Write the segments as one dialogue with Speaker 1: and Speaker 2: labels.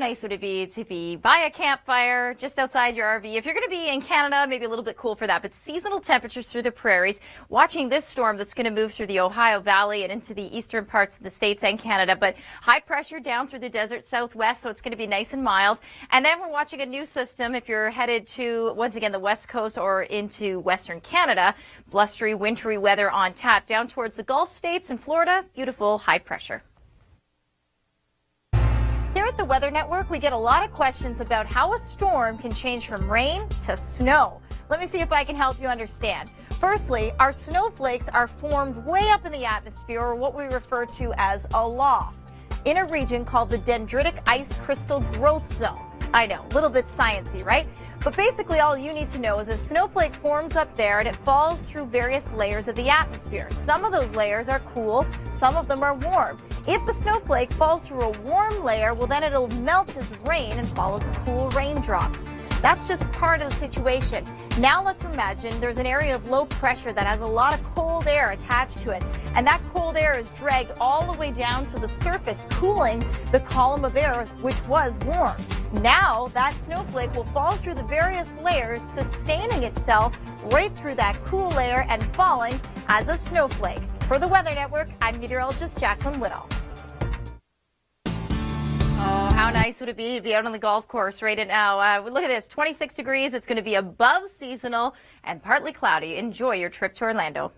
Speaker 1: nice would it be to be by a campfire just outside your RV? If you're going to be in Canada, maybe a little bit cool for that, but seasonal temperatures through the prairies, watching this storm that's going to move through the Ohio Valley and into the eastern parts of the States and Canada, but high pressure down through the desert southwest, so it's going to be nice and mild. And then we're watching a new system if you're headed to, once again, the west coast or into western Canada. Blustery, wintry weather on tap down towards the Gulf states and Florida. Beautiful high pressure. Here at the Weather Network, we get a lot of questions about how a storm can change from rain to snow. Let me see if I can help you understand. Firstly, our snowflakes are formed way up in the atmosphere, or what we refer to as a loft, in a region called the dendritic ice crystal growth zone. I know, a little bit sciencey, right? But basically all you need to know is a snowflake forms up there and it falls through various layers of the atmosphere. Some of those layers are cool, some of them are warm. If the snowflake falls through a warm layer, well then it'll melt as rain and fall as cool raindrops. That's just part of the situation. Now let's imagine there's an area of low pressure that has a lot of cold air attached to it. And that cold air is dragged all the way down to the surface, cooling the column of air, which was warm. Now that snowflake will fall through the various layers, sustaining itself right through that cool layer and falling as a snowflake. For the Weather Network, I'm meteorologist Jaclyn Whital. Oh, how nice would it be to be out on the golf course right now? Look at this, 26 degrees. It's going to be above seasonal and partly cloudy. Enjoy your trip to Orlando.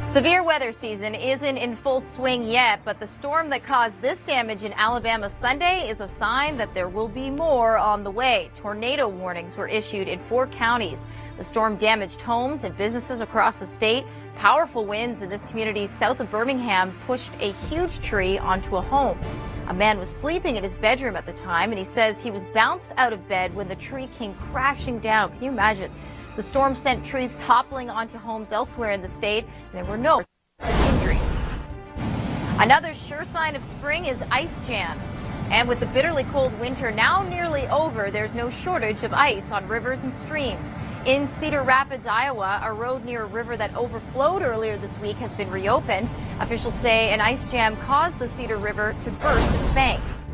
Speaker 1: Severe weather season isn't in full swing yet, but the storm that caused this damage in Alabama Sunday is a sign that there will be more on the way. Tornado warnings were issued in 4 counties. The storm damaged homes and businesses across the state. Powerful winds in this community south of Birmingham pushed a huge tree onto a home. A man was sleeping in his bedroom at the time, and he says he was bounced out of bed when the tree came crashing down. Can you imagine? The storm sent trees toppling onto homes elsewhere in the state, and there were no injuries. Another sure sign of spring is ice jams. And with the bitterly cold winter now nearly over, there's no shortage of ice on rivers and streams. In Cedar Rapids, Iowa, a road near a river that overflowed earlier this week has been reopened. Officials say an ice jam caused the Cedar River to burst its banks.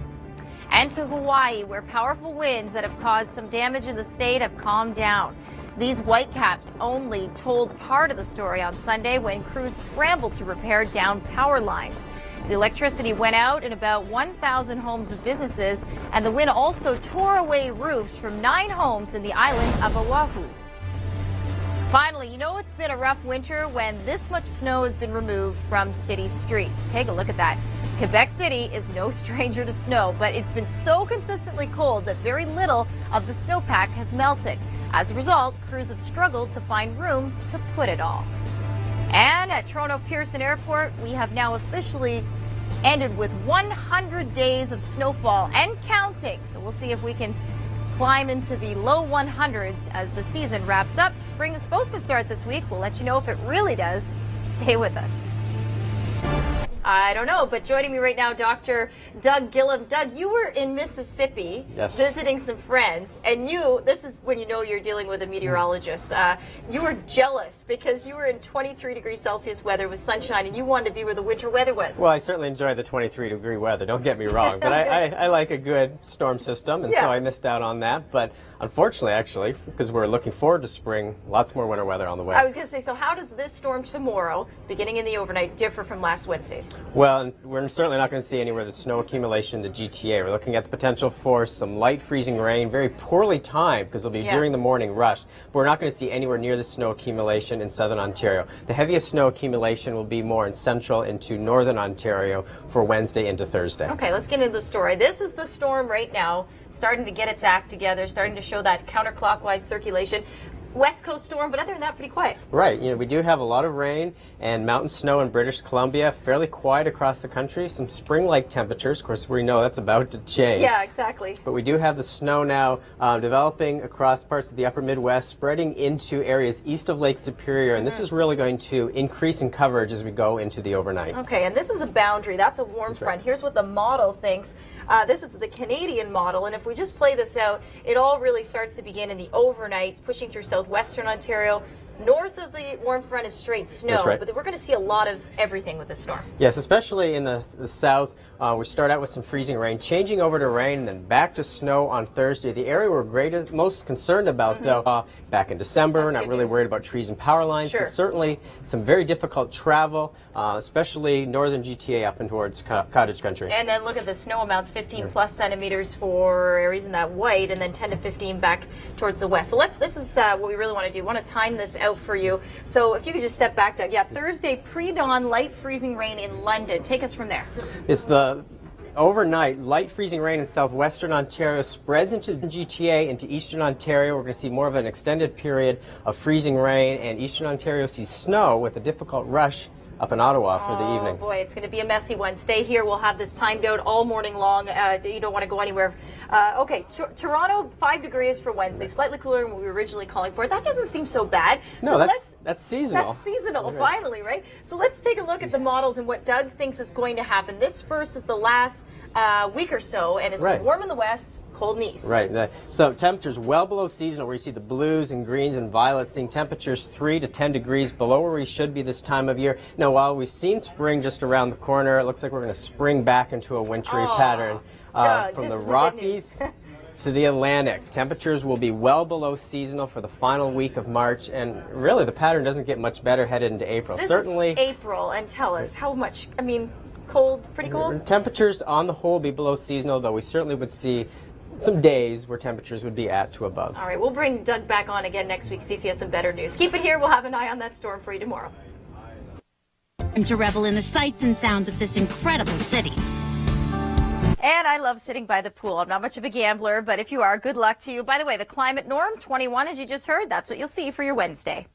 Speaker 1: And to Hawaii, where powerful winds that have caused some damage in the state have calmed down. These Whitecaps only told part of the story on Sunday when crews scrambled to repair downed power lines. The electricity went out in about 1,000 homes and businesses, and the wind also tore away roofs from 9 homes in the island of Oahu. Finally, you know it's been a rough winter when this much snow has been removed from city streets. Take a look at that. Quebec City is no stranger to snow, but it's been so consistently cold that very little of the snowpack has melted. As a result, crews have struggled to find room to put it all. And at Toronto Pearson Airport, we have now officially ended with 100 days of snowfall and counting. So we'll see if we can climb into the low 100s as the season wraps up. Spring is supposed to start this week. We'll let you know if it really does. Stay with us. I don't know, but joining me right now, Dr. Doug Gillum. Doug, you were in Mississippi visiting some friends, and this is when you know you're dealing with a meteorologist. You were jealous because you were in 23 degrees Celsius weather with sunshine, and you wanted to be where the winter weather was.
Speaker 2: Well, I certainly enjoy the 23-degree weather, don't get me wrong, but I like a good storm system, and so I missed out on that. But unfortunately, actually, because we're looking forward to spring, lots more winter weather on the way.
Speaker 1: I was going to say, so how does this storm tomorrow, beginning in the overnight, differ from last Wednesday's?
Speaker 2: Well, we're certainly not going to see anywhere the snow accumulation in the GTA. We're looking at the potential for some light freezing rain, very poorly timed because it'll be during the morning rush. But we're not going to see anywhere near the snow accumulation in southern Ontario. The heaviest snow accumulation will be more in central into northern Ontario for Wednesday into Thursday. Okay, let's get into the story. This is the storm right now, starting to get its act together, starting to show that counterclockwise circulation. West Coast storm, but other than that, pretty quiet. Right. You know, we do have a lot of rain and mountain snow in British Columbia, fairly quiet across the country. Some spring-like temperatures. Of course, we know that's about to change.
Speaker 1: Yeah, exactly.
Speaker 2: But we do have the snow now developing across parts of the upper Midwest, spreading into areas east of Lake Superior, and this is really going to increase in coverage as we go into the overnight.
Speaker 1: Okay, and this is a boundary. That's a warm front. Here's what the model thinks. This is the Canadian model, and if we just play this out, it all really starts to begin in the overnight, pushing through southwestern Ontario, North of the warm front is straight snow,
Speaker 2: That's right.
Speaker 1: but we're going to see a lot of everything with this storm.
Speaker 2: Yes, especially in the south. We start out with some freezing rain, changing over to rain, and then back to snow on Thursday. The area we're most concerned about, though, back in December, we're not really worried about trees and power lines, but certainly some very difficult travel, especially northern GTA up and towards cottage country.
Speaker 1: And then look at the snow amounts, 15 plus centimeters for areas in that white, and then 10 to 15 back towards the west. So this is what we really want to do. We want to time this out for you. So if you could just step back, Doug. Yeah, Thursday, pre-dawn, light freezing rain in London. Take us from there.
Speaker 2: It's the overnight light freezing rain in southwestern Ontario spreads into GTA, into eastern Ontario. We're going to see more of an extended period of freezing rain, and eastern Ontario sees snow with a difficult rush up in Ottawa for the evening.
Speaker 1: Oh boy, it's going to be a messy one. Stay here. We'll have this timed out all morning long. You don't want to go anywhere. Okay, Toronto, 5 degrees for Wednesday. Slightly cooler than what we were originally calling for. That doesn't seem so bad.
Speaker 2: No,
Speaker 1: so
Speaker 2: that's seasonal.
Speaker 1: That's seasonal, finally, right? So let's take a look at the models and what Doug thinks is going to happen. This first is the last week or so, and it's been warm in the west, cold in the east.
Speaker 2: Right. So temperatures well below seasonal, where you see the blues and greens and violets, seeing temperatures 3 to 10 degrees below where we should be this time of year. Now, while we've seen spring just around the corner, it looks like we're going to spring back into a wintry pattern.
Speaker 1: Doug,
Speaker 2: from the Rockies to the Atlantic, temperatures will be well below seasonal for the final week of March, and really the pattern doesn't get much better headed into April.
Speaker 1: This
Speaker 2: Certainly
Speaker 1: is April, and tell us how much. I mean, cold, pretty cold?
Speaker 2: Temperatures on the whole be below seasonal, though we certainly would see some days where temperatures would be at to above.
Speaker 1: All right, we'll bring Doug back on again next week, see if he has some better news. Keep it here. We'll have an eye on that storm for you tomorrow.
Speaker 3: And to revel in the sights and sounds of this incredible city.
Speaker 1: And I love sitting by the pool. I'm not much of a gambler, but if you are, good luck to you. By the way, the climate norm, 21, as you just heard, that's what you'll see for your Wednesday.